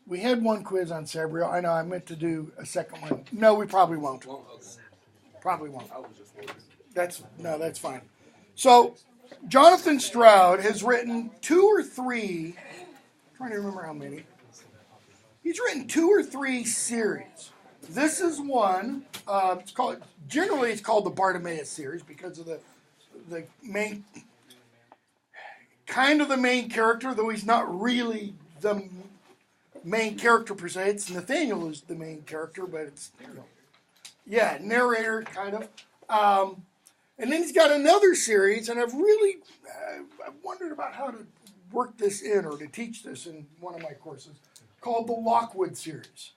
We had one quiz on Sabriel. I know I meant to do a second one. No, we probably won't. Probably won't. That's fine. So, Jonathan Stroud has written 2 or 3. I'm trying to remember how many. He's written 2 or 3 series. This is one. It's called the Bartimaeus Series because of the main character, though he's not really the main character per se. It's Nathaniel who's the main character, but it's narrator kind of. And then he's got another series, and I've wondered about how to work this in or to teach this in one of my courses, called the Lockwood Series,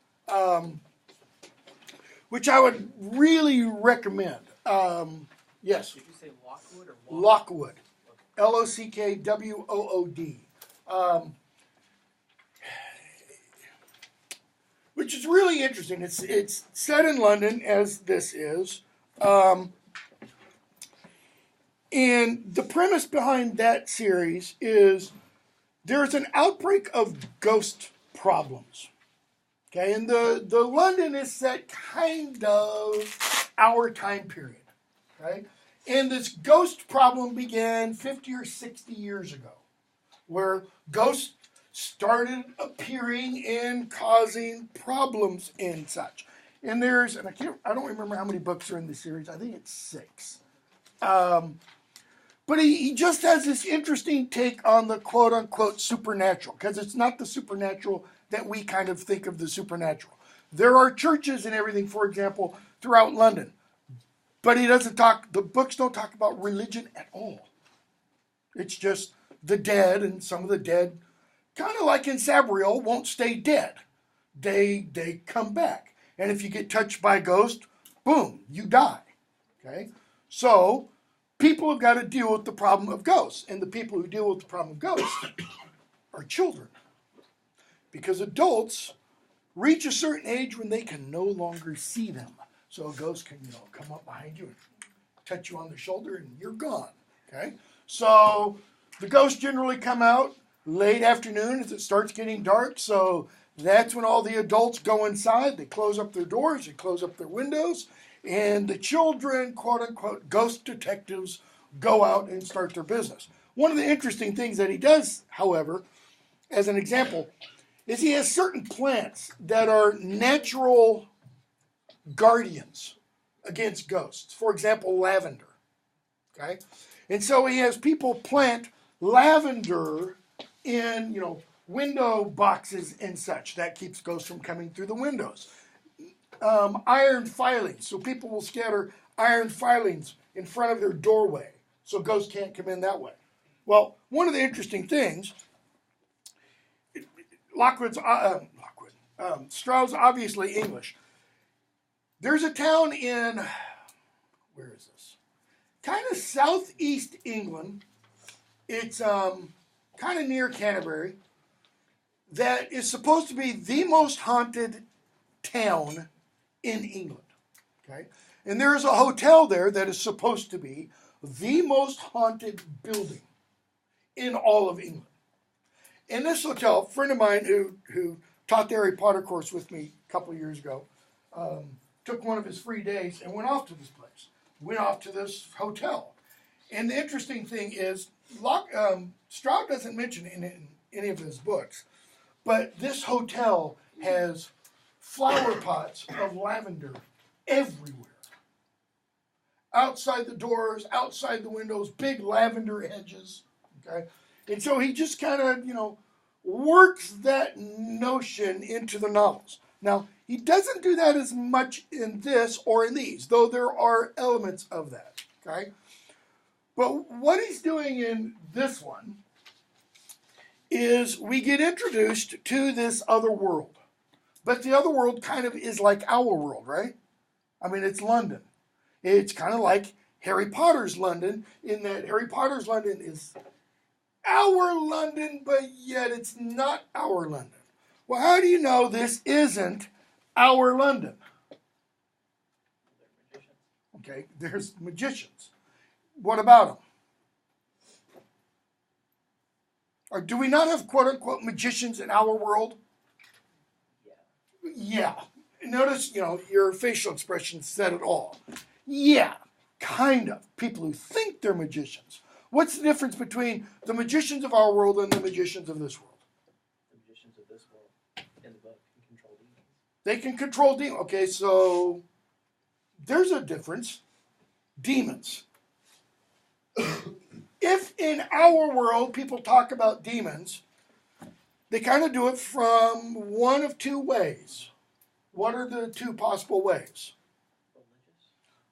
which I would really recommend. Yes? Did you say Lockwood or Lockwood? Lockwood. Which is really interesting. It's set in London, as this is. And the premise behind that series is there's an outbreak of ghost problems. Okay, and the London is set kind of our time period. Okay, and this ghost problem began 50 or 60 years ago, where ghosts started appearing and causing problems and such. And I don't remember how many books are in the series. I think it's 6. But he just has this interesting take on the quote-unquote supernatural, because it's not the supernatural that we kind of think of the supernatural. There are churches and everything, for example, throughout London. But the books don't talk about religion at all. It's just the dead, and some of the dead, kind of like in Sabriel, won't stay dead. They come back. And if you get touched by a ghost, boom, you die. Okay? So people have got to deal with the problem of ghosts. And the people who deal with the problem of ghosts are children. Because adults reach a certain age when they can no longer see them. So a ghost can, come up behind you and touch you on the shoulder and you're gone. Okay? So the ghosts generally come out late afternoon as it starts getting dark. So that's when all the adults go inside. They close up their doors, they close up their windows. And the children, quote-unquote, ghost detectives, go out and start their business. One of the interesting things that he does, however, as an example, is he has certain plants that are natural guardians against ghosts. For example, lavender. Okay? And so he has people plant lavender in, window boxes and such. That keeps ghosts from coming through the windows. Iron filings, so people will scatter iron filings in front of their doorway so ghosts can't come in that way. Well, one of the interesting things, Stroud's obviously English. There's a town in, where is this? Kind of southeast England. It's kind of near Canterbury. That is supposed to be the most haunted town in England. Okay? And there is a hotel there that is supposed to be the most haunted building in all of England. In this hotel, a friend of mine who taught the Harry Potter course with me a couple of years ago, took one of his free days and went off to this place. Went off to this hotel. And the interesting thing is, Stroud doesn't mention it in any of his books, but this hotel has flower pots of lavender everywhere. Outside the doors, outside the windows, big lavender hedges. Okay? And so he just kind of, works that notion into the novels. Now, he doesn't do that as much in this or in these, though there are elements of that. Okay? But what he's doing in this one is we get introduced to this other world. But the other world kind of is like our world, right? I mean, it's London. It's kind of like Harry Potter's London, in that Harry Potter's London is our London, but yet it's not our London. Well, how do you know this isn't our London? Okay, there's magicians. What about them? Or do we not have quote unquote magicians in our world? Yeah. Yeah. Notice, your facial expression said it all. Yeah, kind of. People who think they're magicians. What's the difference between the magicians of our world and the magicians of this world? The magicians of this world in the book can control demons. They can control demons. Okay, so there's a difference. Demons. If in our world people talk about demons, they kind of do it from one of two ways. What are the two possible ways?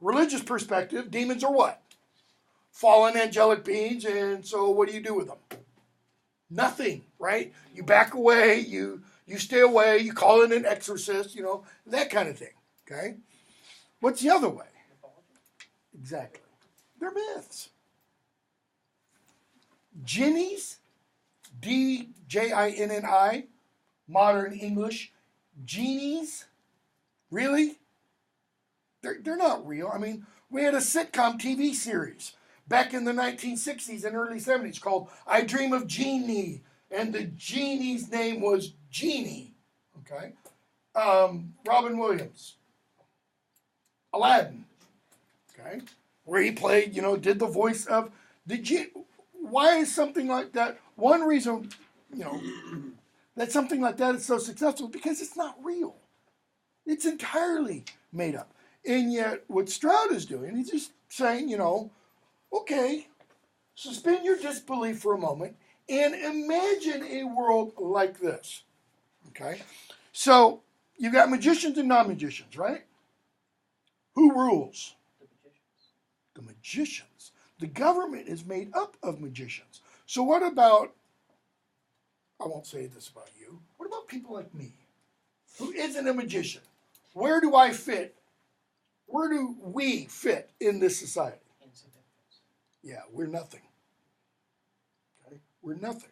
Religious perspective, demons are what? Fallen angelic beings, and so what do you do with them? Nothing, right? You back away, you stay away, you call in an exorcist, that kind of thing, okay? What's the other way? Exactly. They're myths. Jinnies, D-J-I-N-N-I, modern English, genies, really? They're not real. I mean, we had a sitcom TV series back in the 1960s and early 70s called I Dream of Jeannie, and the genie's name was Jeannie, okay? Robin Williams, Aladdin, okay? Where he played, did the voice of the genie. Why is something like that? One reason, that something like that is so successful is because it's not real. It's entirely made up. And yet, what Stroud is doing, he's just saying, okay, suspend your disbelief for a moment and imagine a world like this. Okay? So, you've got magicians and non-magicians, right? Who rules? The magicians. The magicians. The government is made up of magicians. So what about, I won't say this about you, what about people like me, who isn't a magician? Where do I fit? Where do we fit in this society? Insignificance. Yeah, we're nothing. Okay? We're nothing.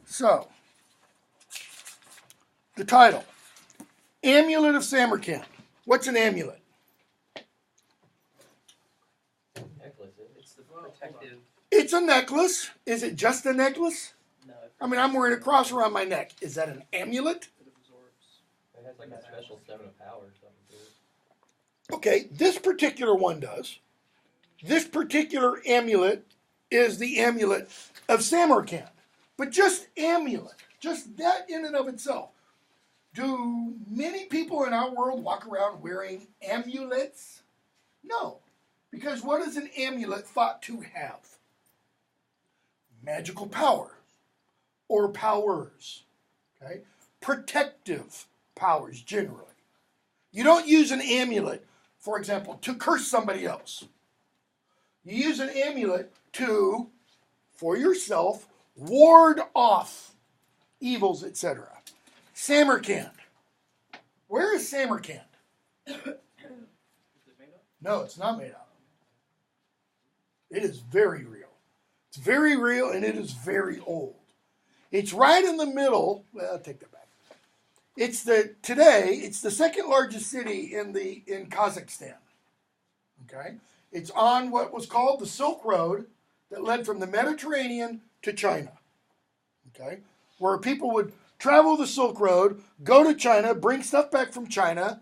So, the title, Amulet of Samarkand. What's an amulet? Necklace. It's the protective. It's a necklace. Is it just a necklace? No. I'm wearing a cross around my neck. Is that an amulet? It absorbs. It has like a special 7 of power or something to it. Okay, this particular one does. This particular amulet is the amulet of Samarkand. But just amulet, just that in and of itself. Do many people in our world walk around wearing amulets? No. Because what is an amulet thought to have? Magical power or powers. Okay? Protective powers generally. You don't use an amulet, for example, to curse somebody else. You use an amulet to, for yourself, ward off evils, etc. Samarkand. Where is Samarkand? Is it made up? No, it's not made up. It is very real. It's very real and it is very old. It's right in the middle. Well, I'll take that back. Today it's the second largest city in Kazakhstan. Okay? It's on what was called the Silk Road that led from the Mediterranean to China. Okay? Where people would travel the Silk Road, go to China, bring stuff back from China,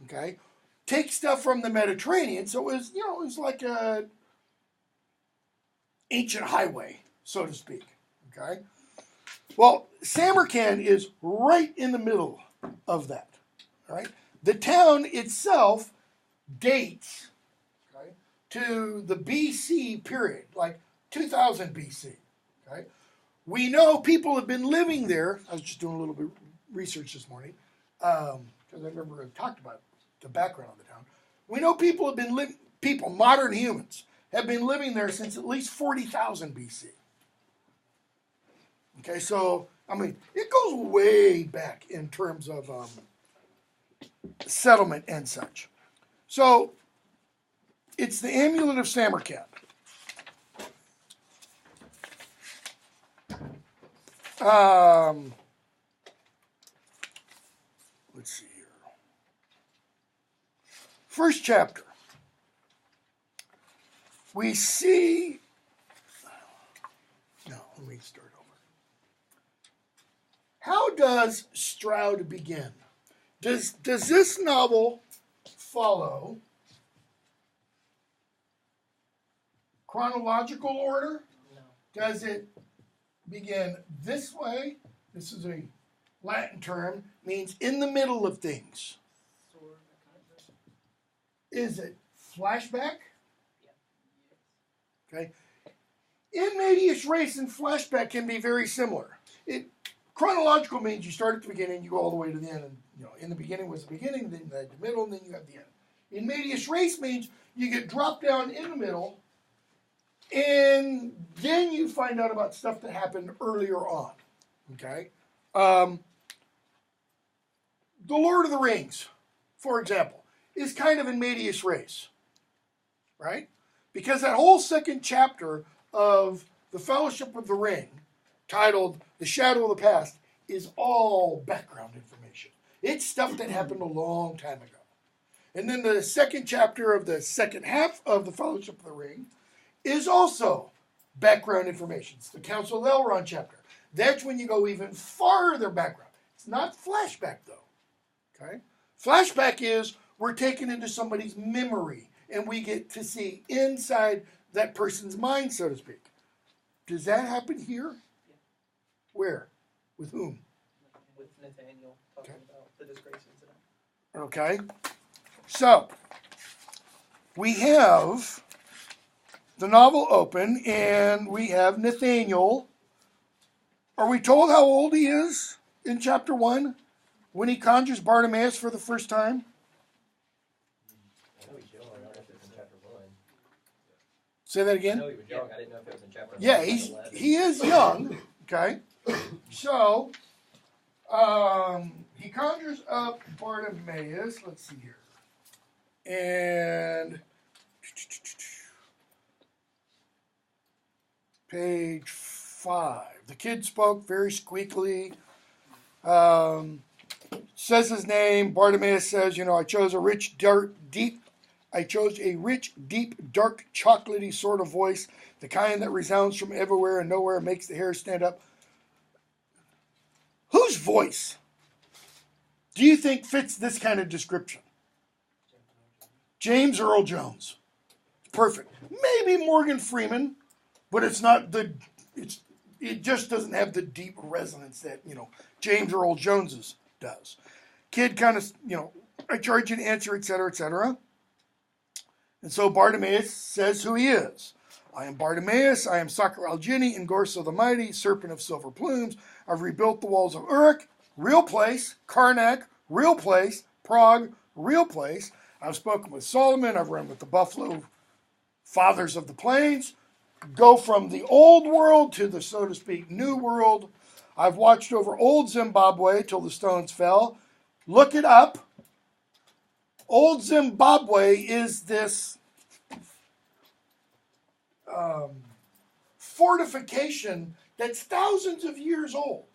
okay? Take stuff from the Mediterranean. So it was like a ancient highway, so to speak. Okay? Well, Samarkand is right in the middle of that. All right? The town itself dates, okay, to the BC period, like 2000 BC. Okay? We know people have been living there. I was just doing a little bit of research this morning because I remember I talked about the background of the town. We know people have been modern humans, have been living there since at least 40,000 BC. Okay, so, it goes way back in terms of settlement and such. So, it's the Amulet of Samarkand. Let's see here. First chapter. We see, no, Let me start over. How does Stroud begin? Does this novel follow chronological order? No. Does it begin this way? This is a Latin term, means in the middle of things. Sort of, kind of. Is it flashback? Yeah. Okay. In medias res and flashback can be very similar. Chronological means you start at the beginning, you go all the way to the end, and in the beginning was the beginning, then the middle, and then you have the end. In medias res means you get dropped down in the middle, and then you find out about stuff that happened earlier on. Okay? The Lord of the Rings, for example, is kind of in medias res, right? Because that whole second chapter of the Fellowship of the Ring, titled The Shadow of the Past, is all background information. It's stuff that happened a long time ago. And then the second chapter of the second half of the Fellowship of the Ring is also background information. It's the Council of Elrond chapter. That's when you go even farther background. It's not flashback, though. Okay? Flashback is we're taken into somebody's memory, and we get to see inside that person's mind, so to speak. Does that happen here? Yeah. Where? With whom? With Nathaniel talking about the disgrace incident. Okay. So, we have the novel open, and we have Nathaniel. Are we told how old he is in chapter 1 when he conjures Bartimaeus for the first time? I know he's young. I don't know if it's in chapter 1. Say that I again? know he was young. I didn't know if it was in chapter 1. Yeah, Like he is young. Okay. So, he conjures up Bartimaeus. Let's see here. And page 5. The kid spoke very squeakily. Says his name. Bartimaeus says, I chose a rich, deep, dark, chocolatey sort of voice, the kind that resounds from everywhere and nowhere, makes the hair stand up. Whose voice do you think fits this kind of description? James Earl Jones. Perfect. Maybe Morgan Freeman, but it's not it just doesn't have the deep resonance that, James Earl Jones's does. Kid kind of, I charge you to answer, etc., etc. And so Bartimaeus says who he is. I am Bartimaeus. I am Sakar al-Jini, Ngorso the Mighty, Serpent of Silver Plumes. I've rebuilt the walls of Uruk, real place. Karnak, real place. Prague, real place. I've spoken with Solomon. I've run with the buffalo fathers of the plains. Go from the old world to the, so to speak, new world. I've watched over old Zimbabwe till the stones fell. Look it up. Old Zimbabwe is this fortification that's thousands of years old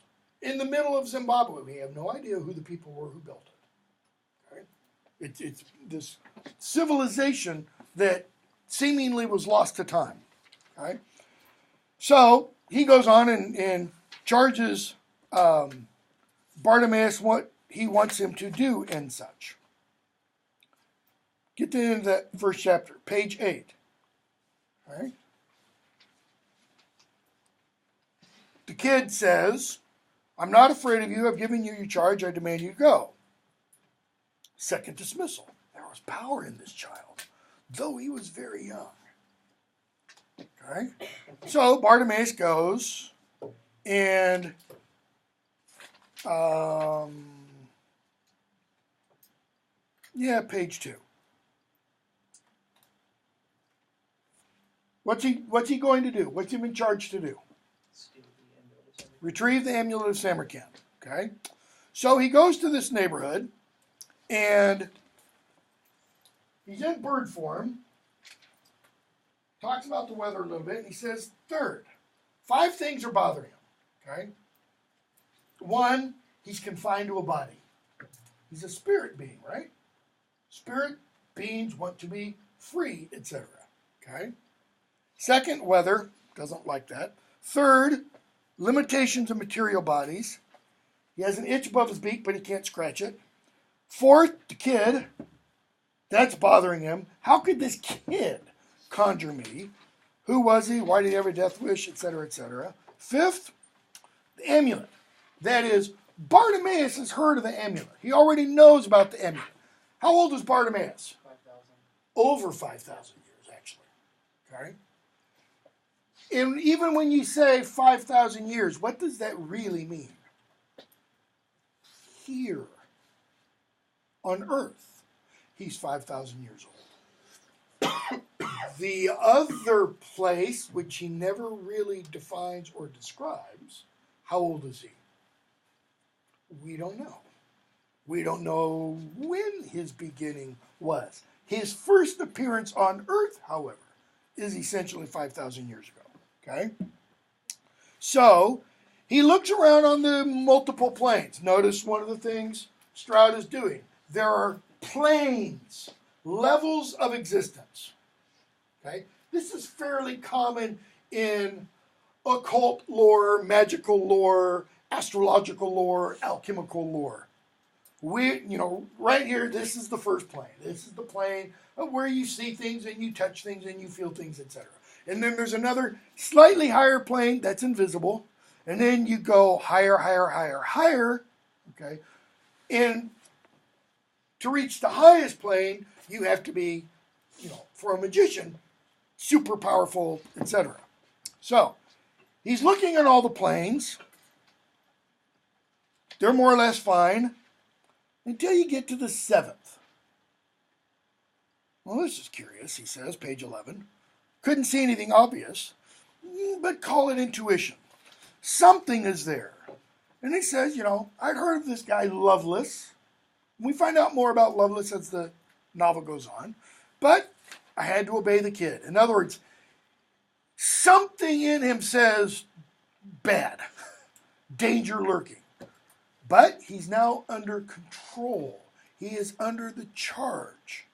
in the middle of Zimbabwe. We have no idea who the people were who built it. Okay? It's this civilization that seemingly was lost to time. Okay? So he goes on and charges Bartimaeus what he wants him to do and such. Get to the end of that first chapter, page 8. All right? The kid says, I'm not afraid of you. I've given you your charge. I demand you go. Second dismissal. There was power in this child, though he was very young. Okay? So Bartimaeus goes and page 2. What's he going to do? What's he been charged to do? Retrieve the Amulet of Samarkand. Okay? So he goes to this neighborhood and he's in bird form. Talks about the weather a little bit, and he says, third, 5 things are bothering him. Okay? 1, he's confined to a body. He's a spirit being, right? Spirit beings want to be free, etc. Okay? Second, weather. Doesn't like that. Third, limitations of material bodies. He has an itch above his beak, but he can't scratch it. Fourth, the kid. That's bothering him. How could this kid conjure me? Who was he? Why did he have a death wish? Etc., etc. Fifth, the amulet. That is, Bartimaeus has heard of the amulet. He already knows about the amulet. How old is Bartimaeus? 5,000. Over 5,000 years, actually. Okay? And even when you say 5,000 years, what does that really mean? Here on earth, he's 5,000 years old. The other place, which he never really defines or describes, how old is he? We don't know. We don't know when his beginning was. His first appearance on earth, however, is essentially 5,000 years ago. Okay? So, he looks around on the multiple planes. Notice one of the things Stroud is doing. There are planes, levels of existence. Okay? This is fairly common in occult lore, magical lore, astrological lore, alchemical lore. Right here, this is the first plane. This is the plane of where you see things and you touch things and you feel things, etc. And then there's another slightly higher plane that's invisible. And then you go higher, higher, higher, higher. Okay? And to reach the highest plane, you have to be, for a magician, super powerful, etc. So, he's looking at all the planes. They're more or less fine until you get to the seventh. Well, this is curious, he says, page 11. Couldn't see anything obvious, but call it intuition. Something is there. And he says, I'd heard of this guy Lovelace. We find out more about Lovelace as the novel goes on. But I had to obey the kid. In other words, something in him says bad, danger lurking. But he's now under control. He is under the charge.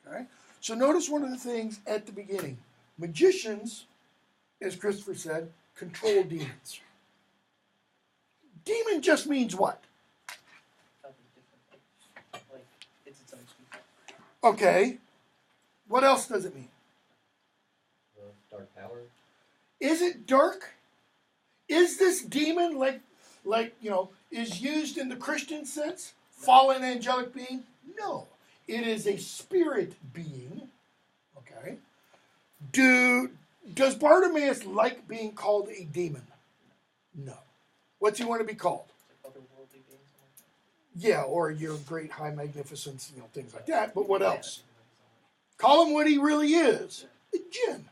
Okay? So notice one of the things at the beginning. Magicians, as Christopher said, control demons. Demon just means what? Something different. Like, it's its own species. Okay. What else does it mean? Dark power. Is it dark? Is this demon like is used in the Christian sense? Fallen angelic being? No. It is a spirit being. Okay. Does Bartimaeus like being called a demon? No. What's he want to be called? Like otherworldly beings. Yeah, or your great high magnificence, things like that. But what else? Call him what he really is. A jinn.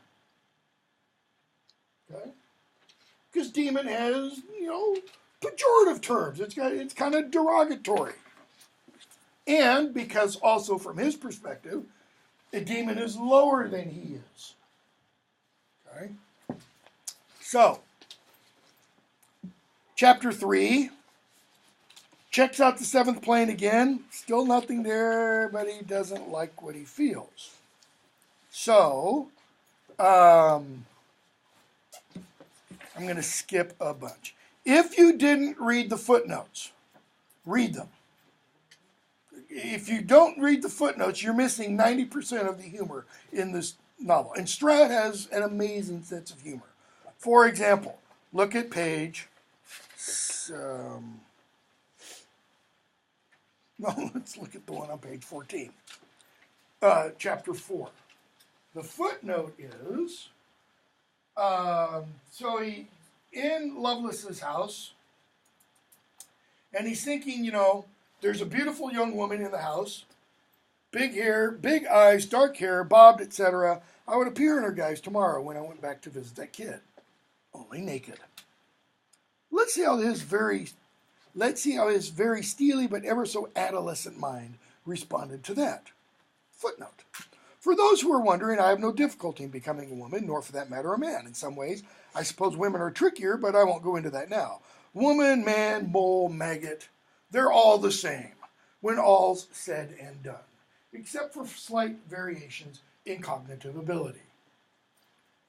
Okay? Because demon has, pejorative terms. It's kind of derogatory. And because also from his perspective, a demon is lower than he is. Okay? So, chapter 3 checks out the seventh plane again. Still nothing there, but he doesn't like what he feels. So, I'm going to skip a bunch. If you didn't read the footnotes, read them. If you don't read the footnotes, you're missing 90% of the humor in this novel. And Stroud has an amazing sense of humor. For example, look at page... let's look at the one on page 14. Chapter 4. The footnote is... so he in Lovelace's house, and he's thinking, there's a beautiful young woman in the house, big hair, big eyes, dark hair, bobbed, etc. I would appear in her guise tomorrow when I went back to visit that kid, only naked. Let's see how his very steely but ever so adolescent mind responded to that. Footnote. For those who are wondering, I have no difficulty in becoming a woman, nor for that matter a man. In some ways, I suppose women are trickier, but I won't go into that now. Woman, man, mole, maggot, they're all the same when all's said and done, except for slight variations in cognitive ability.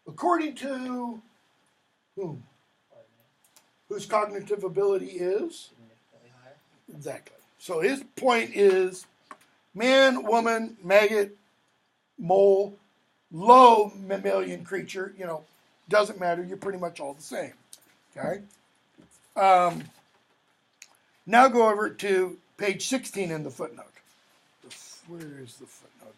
According to Whom? Bartimaeus. Whose cognitive ability is? Significantly higher. Exactly. So his point is man, woman, maggot, mole, low mammalian creature, doesn't matter. You're pretty much all the same. Okay? Now go over to page 16 in the footnote. Where is the footnote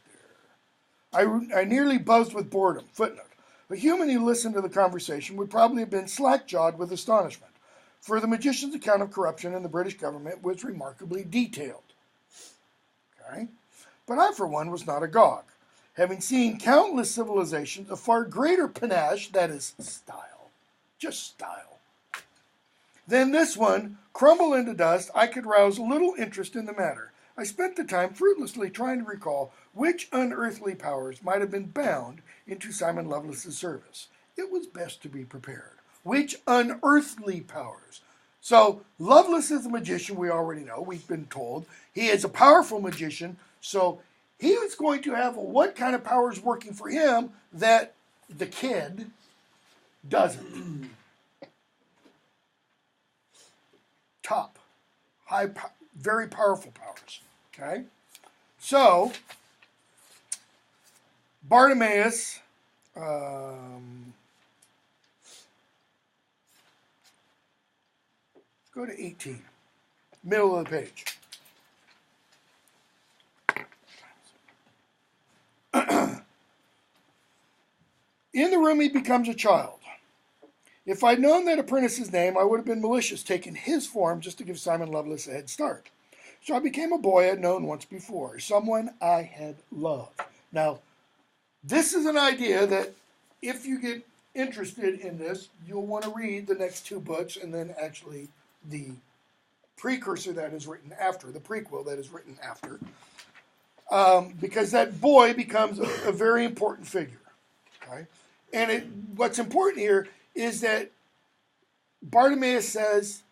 there? I nearly buzzed with boredom. Footnote. A human who listened to the conversation would probably have been slack-jawed with astonishment, for the magician's account of corruption in the British government was remarkably detailed. Okay? But I, for one, was not agog, having seen countless civilizations of far greater panache, that is, style, just style, than this one crumble into dust. I could rouse little interest in the matter. I spent the time fruitlessly trying to recall which unearthly powers might have been bound into Simon Lovelace's service. It was best to be prepared. Which unearthly powers? So Lovelace is a magician, we already know. We've been told. He is a powerful magician, so he was going to have what kind of powers working for him that the kid doesn't. Top, high, very powerful powers. Okay, so Bartimaeus. Go to 18, middle of the page. In the room he becomes a child. If I'd known that apprentice's name, I would have been malicious, taking his form just to give Simon Lovelace a head start. So I became a boy I'd known once before, someone I had loved. Now, this is an idea that if you get interested in this, you'll want to read the next two books and then actually the precursor that is written after, the prequel that is written after, because that boy becomes a very important figure. Okay? And what's important here is that Bartimaeus says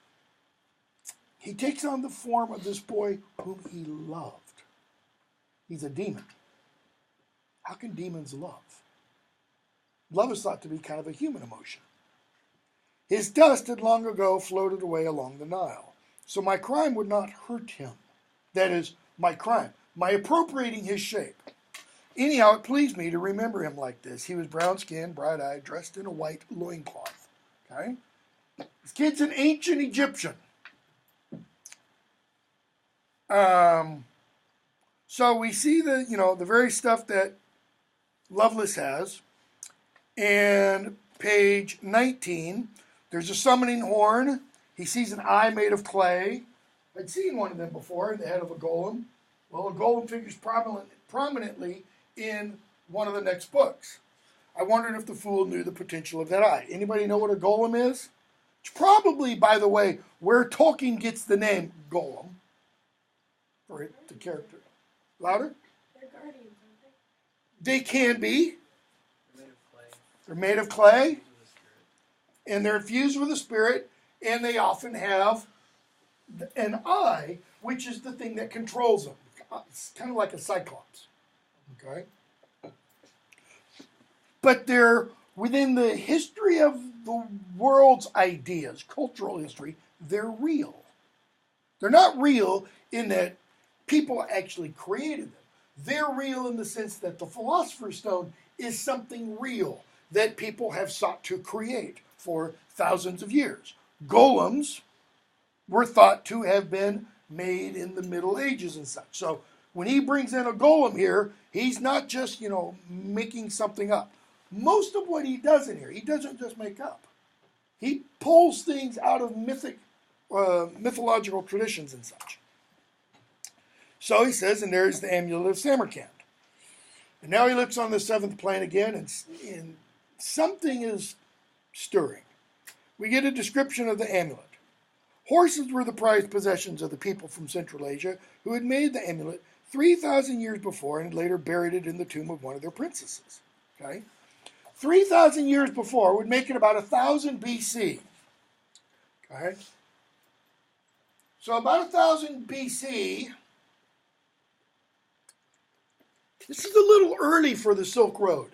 he takes on the form of this boy whom he loved. He's a demon. How can demons love? Love is thought to be kind of a human emotion. His dust had long ago floated away along the Nile, so my crime would not hurt him. That is, my crime, my appropriating his shape. Anyhow, it pleased me to remember him like this. He was brown-skinned, bright-eyed, dressed in a white loincloth. Okay? This kid's an ancient Egyptian. So we see the very stuff that Lovelace has. And page 19, there's a summoning horn. He sees an eye made of clay. I'd seen one of them before in the head of a golem. Well, a golem figures prominently in one of the next books. I wondered if the fool knew the potential of that eye. Anybody know what a golem is? It's probably, by the way, where Tolkien gets the name golem. For it, the character. Louder? They're guardians, aren't They can be. They're made of clay. They're made of clay, With a spirit. and they're infused with a spirit, and they often have an eye, which is the thing that controls them. It's kind of like a cyclops. Okay? But they're within the history of the world's ideas, cultural history, they're real. They're not real in that people actually created them. They're real in the sense that the Philosopher's Stone is something real that people have sought to create for thousands of years. Golems were thought to have been made in the Middle Ages and such. So when he brings in a golem here, he's not just, making something up. Most of what he does in here, he doesn't just make up. He pulls things out of mythological traditions and such. So he says, and there's the Amulet of Samarkand. And now he looks on the seventh plane again, and something is stirring. We get a description of the amulet. Horses were the prized possessions of the people from Central Asia who had made the amulet 3,000 years before and later buried it in the tomb of one of their princesses. Okay? 3,000 years before would make it about 1,000 BC. Okay? So about 1,000 BC, this is a little early for the Silk Road.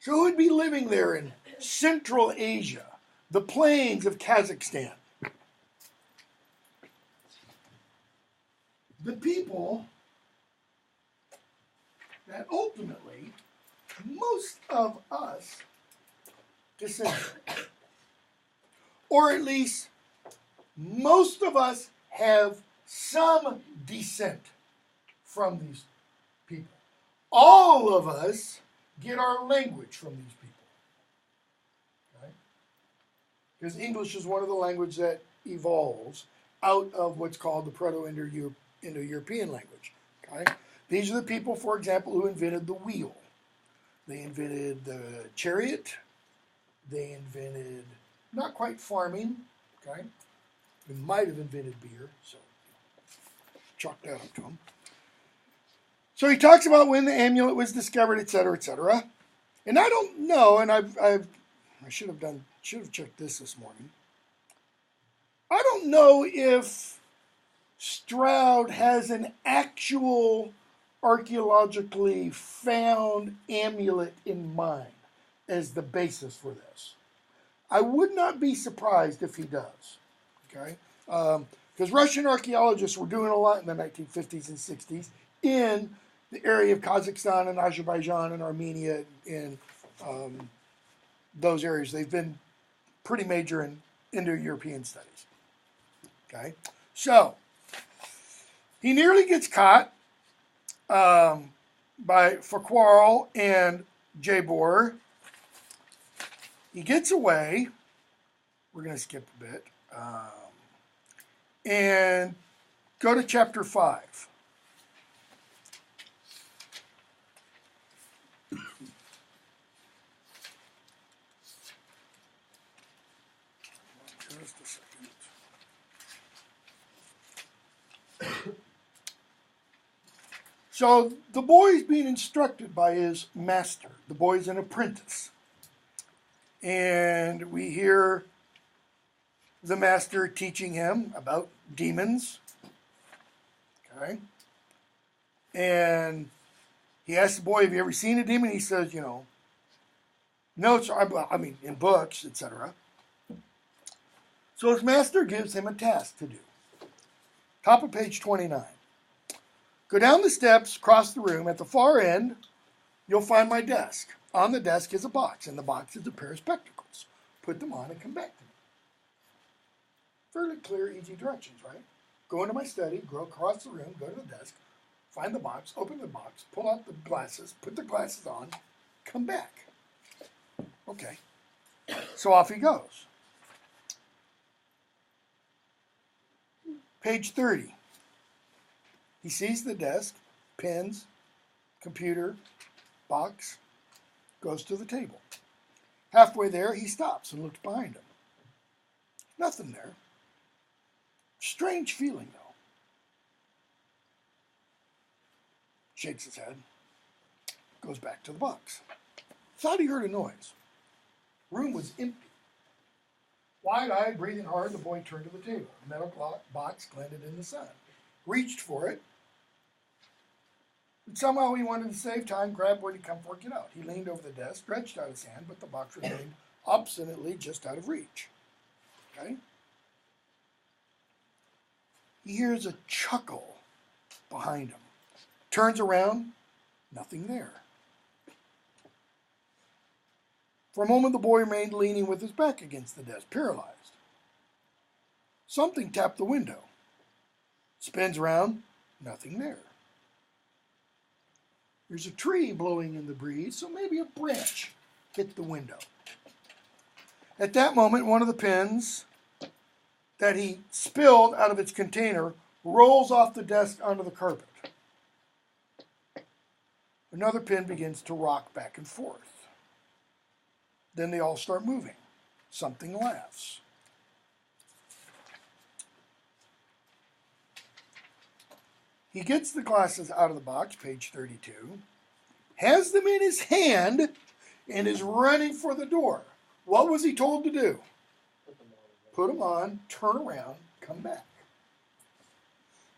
So who would be living there in Central Asia, the plains of Kazakhstan. The people that ultimately most of us descend from, or at least most of us have some descent from these people. All of us get our language from these people. Okay? Because English is one of the languages that evolves out of what's called the Proto-Indo-European language. Okay? These are the people, for example, who invented the wheel. They invented the chariot. They invented, not quite farming, okay? They might have invented beer, so chalk that up to them. So he talks about when the amulet was discovered, etc., etc. And I don't know, and I should have checked this morning. I don't know if Stroud has an actual archaeologically found amulet in mind as the basis for this. I would not be surprised if he does. Okay, because Russian archaeologists were doing a lot in the 1950s and 60s in the area of Kazakhstan and Azerbaijan and Armenia and those areas. They've been pretty major in Indo-European studies. Okay, so he nearly gets caught by Farquhar and Jabor. He gets away. We're going to skip a bit. And go to chapter 5. Just a second. So the boy's being instructed by his master. The boy's an apprentice. And we hear the master teaching him about demons. Okay. And he asks the boy, have you ever seen a demon? He says, no, I mean, in books, etc. So his master gives him a task to do. Top of page 29. Go down the steps, cross the room. At the far end, you'll find my desk. On the desk is a box. In the box is a pair of spectacles. Put them on and come back to me. Fairly clear, easy directions, right? Go into my study, go across the room, go to the desk, find the box, open the box, pull out the glasses, put the glasses on, come back. Okay. So off he goes. Page 30. He sees the desk, pens, computer, box, goes to the table. Halfway there, he stops and looks behind him. Nothing there. Strange feeling, though. Shakes his head, goes back to the box. Thought he heard a noise. Room was empty. Wide-eyed, breathing hard, the boy turned to the table. The metal box glinted in the sun. Reached for it. But somehow he wanted to save time, grabbed what he'd come for, get out. He leaned over the desk, stretched out his hand, but the box remained obstinately just out of reach. Okay? He hears a chuckle behind him. Turns around, nothing there. For a moment, the boy remained leaning with his back against the desk, paralyzed. Something tapped the window. Spins around, nothing there. There's a tree blowing in the breeze, so maybe a branch hit the window. At that moment, one of the pens that he spilled out of its container rolls off the desk onto the carpet. Another pen begins to rock back and forth. Then they all start moving. Something laughs. He gets the glasses out of the box, page 32, has them in his hand, and is running for the door. What was he told to do? Put them on, turn around, come back.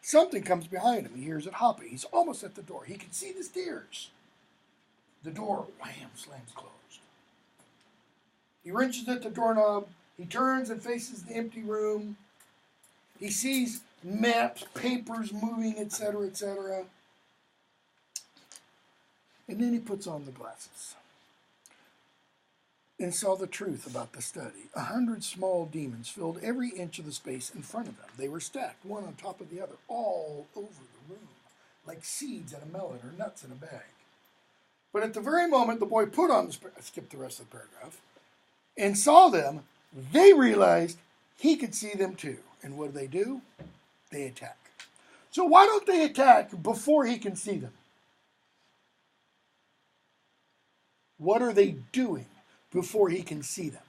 Something comes behind him. He hears it hopping. He's almost at the door. He can see the stairs. The door, wham, slams closed. He wrenches at the doorknob. He turns and faces the empty room. He sees maps, papers moving, etc., etc. And then he puts on the glasses and saw the truth about the study. 100 small demons filled every inch of the space in front of them. They were stacked, one on top of the other, all over the room, like seeds in a melon or nuts in a bag. But at the very moment the boy put on the I skipped the rest of the paragraph, and saw them, they realized he could see them too. And what do? They attack. So why don't they attack before he can see them? What are they doing before he can see them?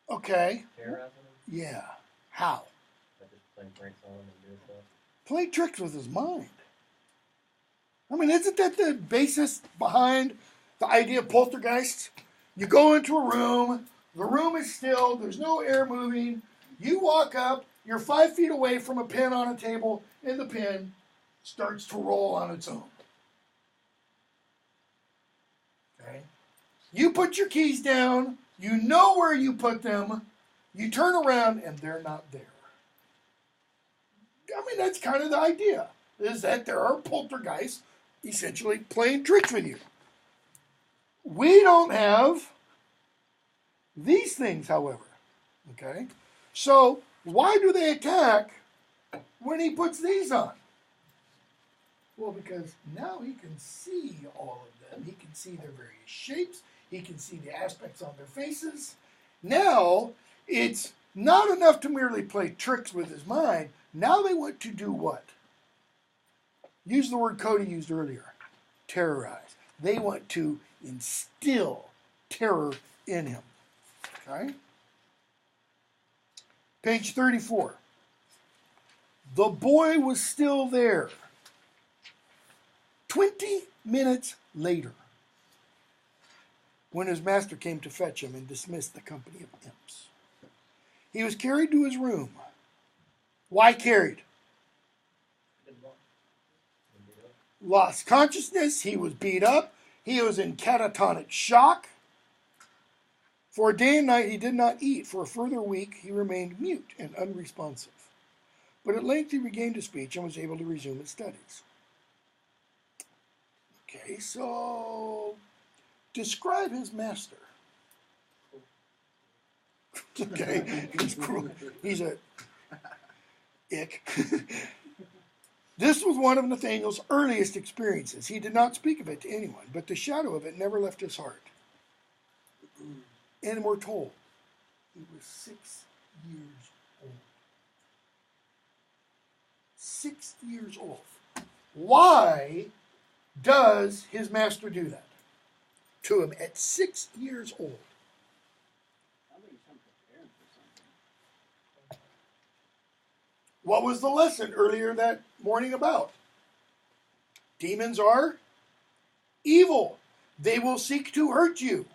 Okay. Terrorizing him? Yeah. How? Like just playing pranks on him and doing stuff? Play tricks with his mind. I mean, isn't that the basis behind the idea of poltergeists? You go into a room, the room is still, there's no air moving, you walk up, you're 5 feet away from a pin on a table, and the pin starts to roll on its own. Okay? You put your keys down, you know where you put them, you turn around, and they're not there. I mean, that's kind of the idea, is that there are poltergeists essentially playing tricks with you. We don't have these things, however. Okay? So, why do they attack when he puts these on? Well, because now he can see all of them. He can see their various shapes. He can see the aspects on their faces. Now, it's not enough to merely play tricks with his mind. Now they want to do what? Use the word Cody used earlier. Terrorize. They want to instill terror in him. Okay? Page 34. The boy was still there. 20 minutes later, when his master came to fetch him and dismissed the company of imps. He was carried to his room. Why carried? Lost consciousness. He was beat up. He was in catatonic shock. For a day and night he did not eat. For a further week he remained mute and unresponsive. But at length he regained his speech and was able to resume his studies. Okay, so describe his master. Okay, he's cruel. He's a ick. This was one of Nathaniel's earliest experiences. He did not speak of it to anyone, but the shadow of it never left his heart. And we're told he was 6 years old. 6 years old. Why does his master do that to him at 6 years old? What was the lesson earlier that morning about? Demons are evil. They will seek to hurt you.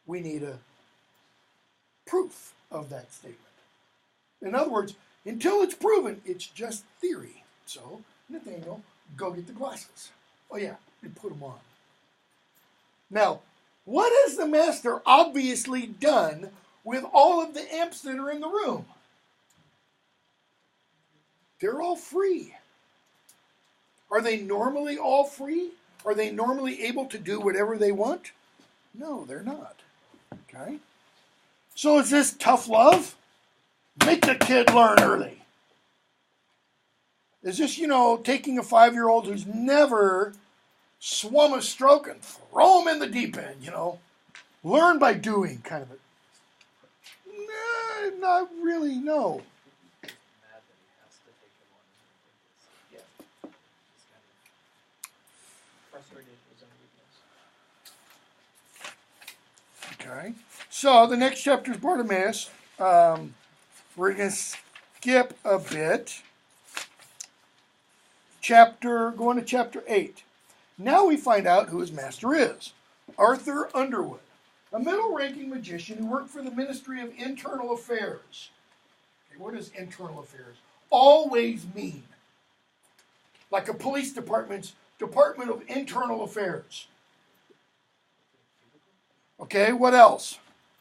We need a proof of that statement. In other words, until it's proven, it's just theory. So, Nathaniel, go get the glasses. Oh yeah, and put them on. Now, what has the master obviously done with all of the imps that are in the room? They're all free. Are they normally all free? Are they normally able to do whatever they want? No, they're not. Okay? So is this tough love? Make the kid learn early. Is this, taking a 5-year-old who's never swum a stroke and throw him in the deep end, Learn by doing kind of a... Nah, not really, no. Okay, so the next chapter is Bartimaeus. We're going to skip a bit. Going to chapter 8. Now we find out who his master is. Arthur Underwood, a middle-ranking magician who worked for the Ministry of Internal Affairs. Okay, what does internal affairs always mean? Like a police department's Department of Internal Affairs. Okay, what else?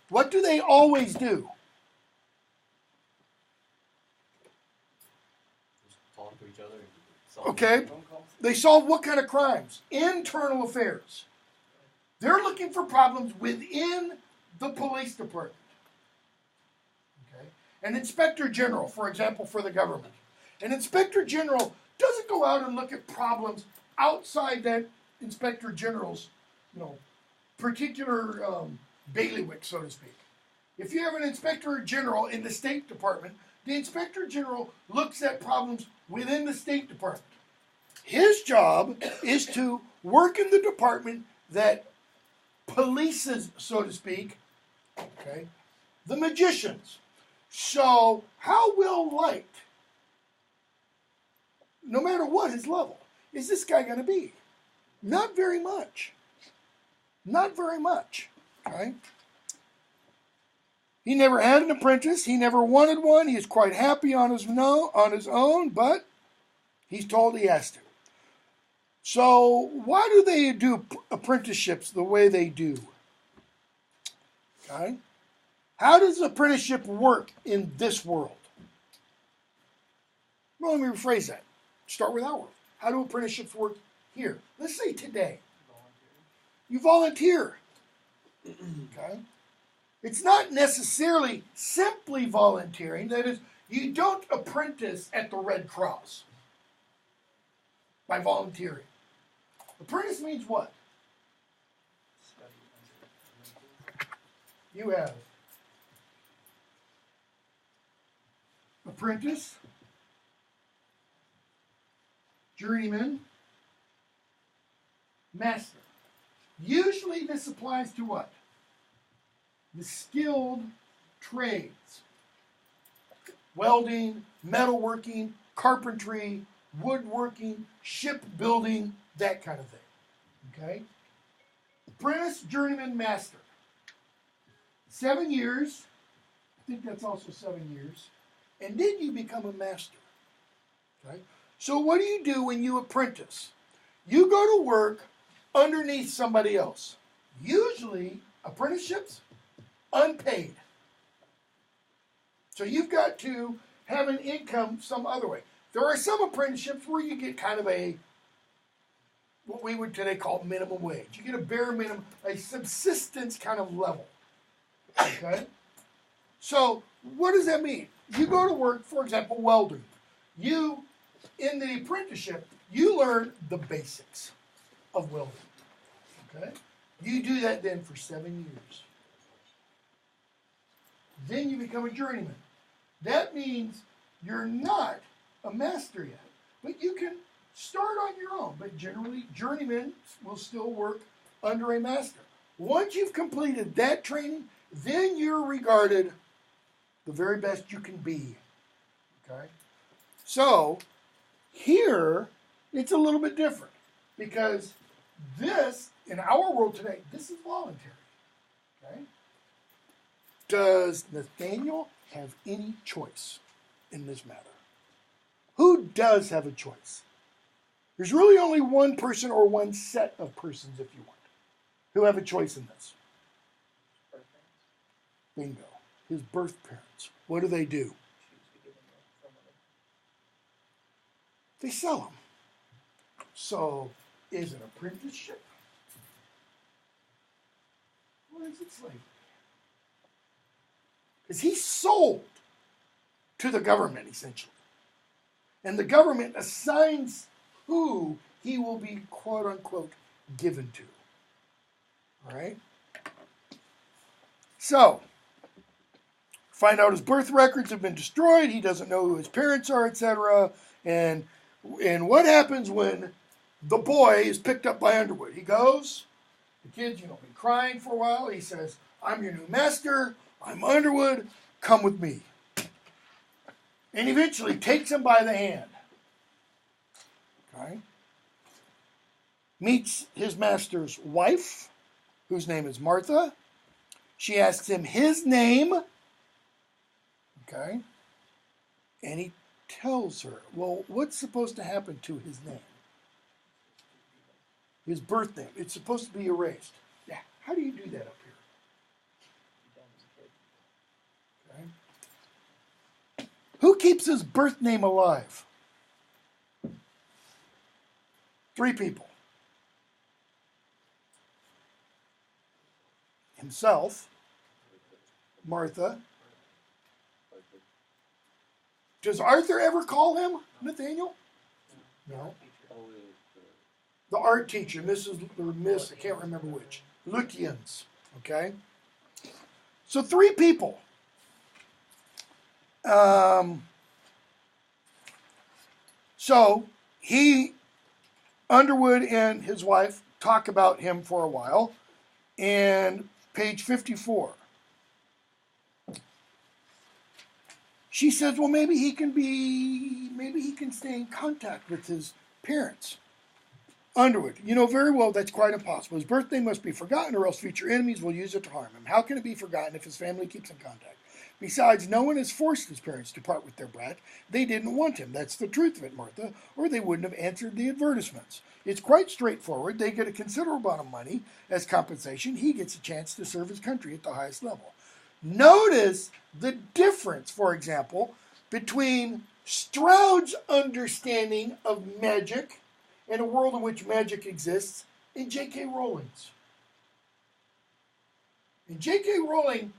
What do they always do? Just talk to each other and solve Okay, Phone calls. they solve what kind of crimes? Internal affairs. They're looking for problems within the police department. Okay? An inspector general, for example, for the government. An inspector general doesn't go out and look at problems outside that inspector general's, particular bailiwick, so to speak. If you have an inspector general in the State Department, the inspector general looks at problems within the State Department. His job is to work in the department that polices, so to speak, okay, the magicians. So, how well liked, no matter what his level, is this guy going to be? Not very much. Not very much. Okay? He never had an apprentice. He never wanted one. He is quite happy on his own, but he's told he has to. So, why do they do apprenticeships the way they do? Okay? How does apprenticeship work in this world? Well, let me rephrase that. Start with our world. How do apprenticeships work here? Let's say today. You volunteer. Okay? It's not necessarily simply volunteering. That is, you don't apprentice at the Red Cross by volunteering. Apprentice means what? You have apprentice, journeyman, master. Usually this applies to what? The skilled trades. Welding, metalworking, carpentry, woodworking, shipbuilding, that kind of thing. Okay? Apprentice, journeyman, master. 7 years. I think that's also 7 years. And then you become a master. Okay? So what do you do when you apprentice? You go to work underneath somebody else. Usually, apprenticeships, unpaid. So you've got to have an income some other way. There are some apprenticeships where you get kind of what we would today call minimum wage. You get a bare minimum, a subsistence kind of level. Okay? So what does that mean? You go to work, for example, welding. In the apprenticeship, you learn the basics of welding. Okay? You do that then for 7 years. Then you become a journeyman. That means you're not a master yet, but you can start on your own. But generally, journeymen will still work under a master. Once you've completed that training, then you're regarded the very best you can be. Okay? So, here, it's a little bit different because this, in our world today, this is voluntary. Okay? Does Nathaniel have any choice in this matter? Who does have a choice? There's really only one person or one set of persons, if you want, who have a choice in this. Bingo. His birth parents. What do? They sell them. So, is it apprenticeship? Or is it slavery? Because he's sold to the government, essentially. And the government assigns who he will be, quote unquote, given to. All right? So, find out his birth records have been destroyed. He doesn't know who his parents are, etc. And what happens when the boy is picked up by Underwood? He goes, the kid's, been crying for a while. He says, I'm your new master. I'm Underwood. Come with me. And eventually takes him by the hand. Okay? Meets his master's wife, whose name is Martha. She asks him his name. Okay? And he tells her, well, what's supposed to happen to his name? His birth name. It's supposed to be erased. Yeah, how do you do that up here? keeps his birth name alive? 3 people. Himself, Martha. Does Arthur ever call him Nathaniel? No. The art teacher, Mrs. or Miss, I can't remember which. Lucians. Okay? So 3 people. So Underwood and his wife talk about him for a while. And page 54. She says, well, maybe he can stay in contact with his parents. Underwood, you know very well that's quite impossible. His birthday must be forgotten, or else future enemies will use it to harm him. How can it be forgotten if his family keeps in contact? Besides, no one has forced his parents to part with their brat. They didn't want him. That's the truth of it, Martha, or they wouldn't have answered the advertisements. It's quite straightforward. They get a considerable amount of money as compensation. He gets a chance to serve his country at the highest level. Notice the difference, for example, between Stroud's understanding of magic and a world in which magic exists and J.K. Rowling's. In J.K. Rowling,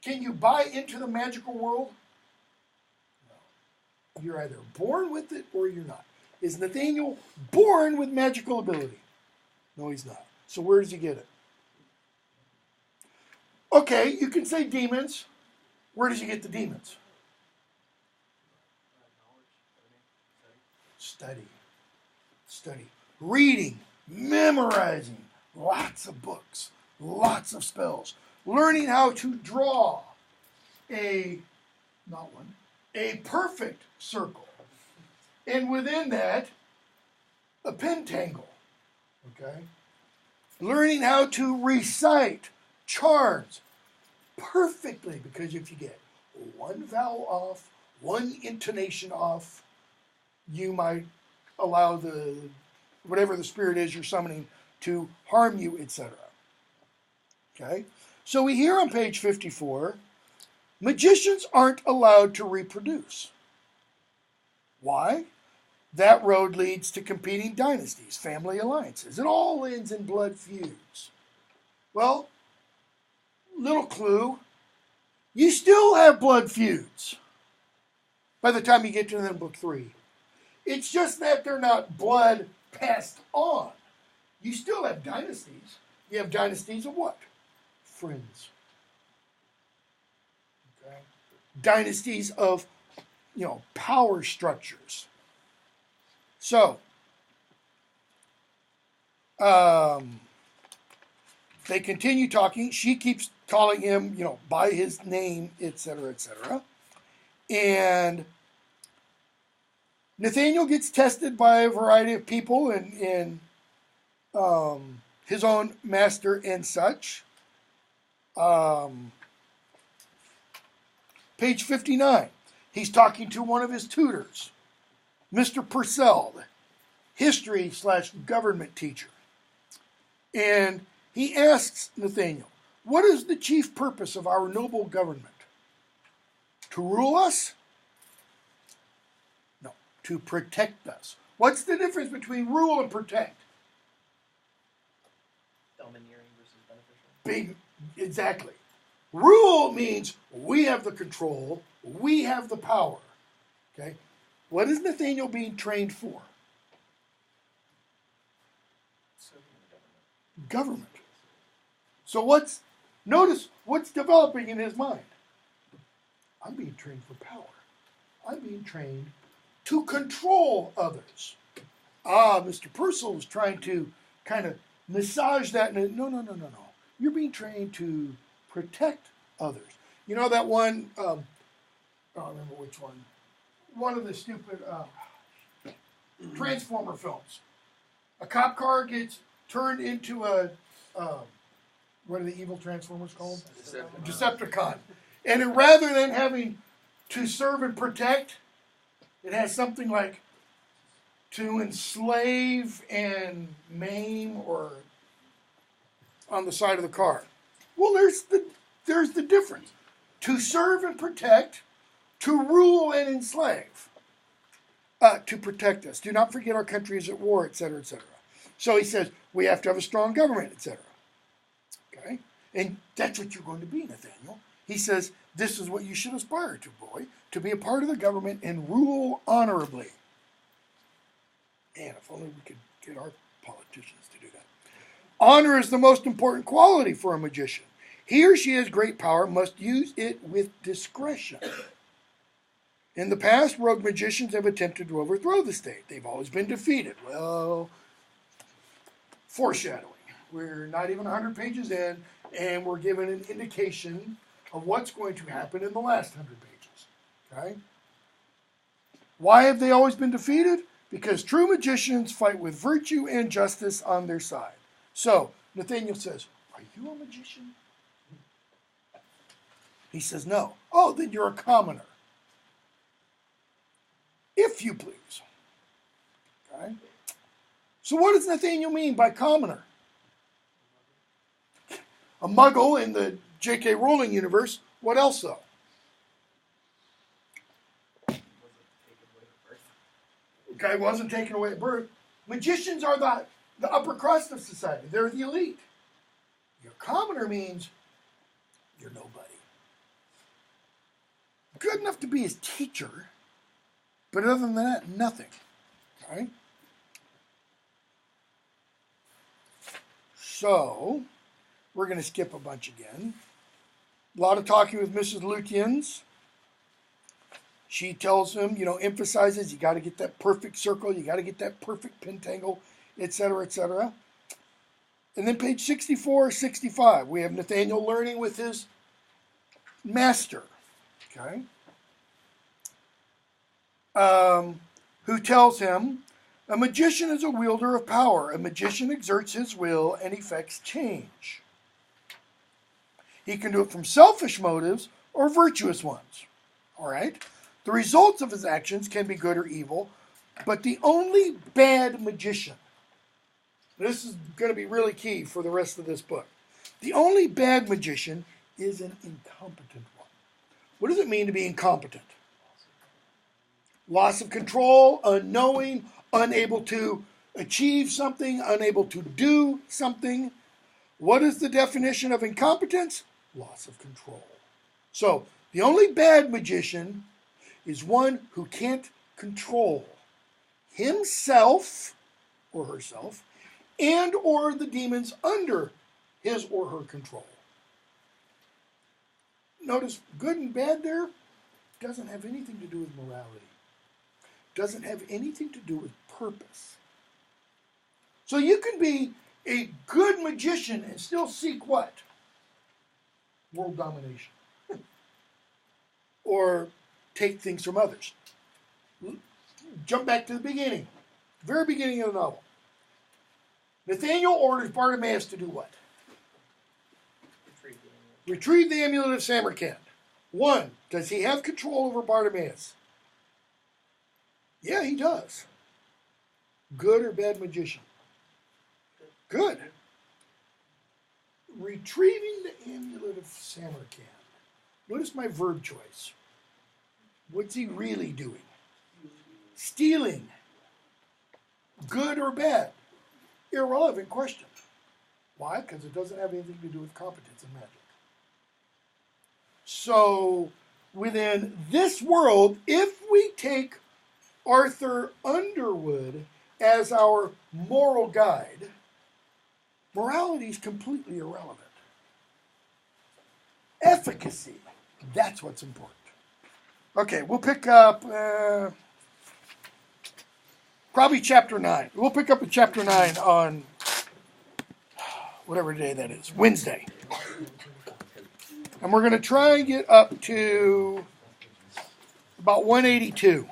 can you buy into the magical world? No. You're either born with it or you're not. Is Nathaniel born with magical ability? No, he's not. So where does he get it? Okay, you can say demons. Where does he get the demons? Study. Reading, memorizing, lots of books, lots of spells. Learning how to draw a perfect circle. And within that, a pentangle. Okay? Learning how to recite charms perfectly, because if you get one vowel off, one intonation off, you might allow whatever the spirit is you're summoning to harm you, etc. Okay? So we hear on page 54, magicians aren't allowed to reproduce. Why? That road leads to competing dynasties, family alliances. It all ends in blood feuds. Well, little clue, you still have blood feuds by the time you get to the book 3. It's just that they're not blood passed on. You still have dynasties. You have dynasties of what? Friends. Okay? Dynasties of, power structures. So, they continue talking. She keeps calling him, by his name, etc., etc. And Nathaniel gets tested by a variety of people in his own master and such. Page 59. He's talking to one of his tutors, Mr. Purcell, history/government teacher. And he asks Nathaniel, what is the chief purpose of our noble government? To rule us? No, to protect us. What's the difference between rule and protect? Domineering versus beneficial. Exactly. Rule means we have the control, we have the power. Okay? What is Nathaniel being trained for? Government. So notice what's developing in his mind. I'm being trained for power. I'm being trained to control others. Mr. Purcell was trying to kind of massage that. No. You're being trained to protect others. You know that one, I don't remember which one. One of the stupid Transformer films. A cop car gets turned into a, what are the evil Transformers called? Decepticon. And then rather than having to serve and protect, it has something like to enslave and maim or on the side of the car. Well, there's the difference. To serve and protect, to rule and enslave, to protect us. Do not forget our country is at war, etc., etc. So he says we have to have a strong government, etc. Okay? And that's what you're going to be, Nathaniel. He says this is what you should aspire to, boy, to be a part of the government and rule honorably. Man, if only we could get our politicians to do that. Honor is the most important quality for a magician. He or she has great power, must use it with discretion. In the past, rogue magicians have attempted to overthrow the state. They've always been defeated. Well, foreshadowing. We're not even 100 pages in, and we're given an indication of what's going to happen in the last 100 pages. Okay? Why have they always been defeated? Because true magicians fight with virtue and justice on their side. So, Nathaniel says, are you a magician? He says, no. Oh, then you're a commoner. If you please. Okay? So what does Nathaniel mean by commoner? A muggle in the J.K. Rowling universe. What else though? Okay, wasn't taken away at birth. Magicians are the upper crust of society. They're the elite. Your commoner means you're nobody. Good enough to be his teacher, but other than that, nothing. Okay? So, we're going to skip a bunch again. A lot of talking with Mrs. Lutyens. She tells him, emphasizes you got to get that perfect circle, you got to get that perfect pentangle, etc., etc. And then page 64, 65, we have Nathaniel learning with his master, okay, who tells him, a magician is a wielder of power. A magician exerts his will and effects change. He can do it from selfish motives or virtuous ones. All right? The results of his actions can be good or evil, but the only bad magician, this is going to be really key for the rest of this book, the only bad magician is an incompetent one. What does it mean to be incompetent? Loss of control, unknowing, unable to achieve something, unable to do something. What is the definition of incompetence? Loss of control. So, the only bad magician is one who can't control himself or herself and or the demons under his or her control. Notice good and bad there doesn't have anything to do with morality. Doesn't have anything to do with purpose. So you can be a good magician and still seek what? World domination. Or take things from others. Jump back to the beginning. Very beginning of the novel. Nathaniel orders Bartimaeus to do what? Retrieve the Amulet of Samarkand. 1, does he have control over Bartimaeus? Yeah, he does. Good or bad magician? Good. Retrieving the Amulet of Samarkand. Notice my verb choice. What's he really doing? Stealing. Good or bad? Irrelevant question. Why? Because it doesn't have anything to do with competence and magic. So, within this world, if we take Arthur Underwood as our moral guide, morality is completely irrelevant. Efficacy, that's what's important. Okay, we'll pick up probably chapter 9. We'll pick up in chapter 9 on whatever day that is, Wednesday. And we're going to try and get up to about 182.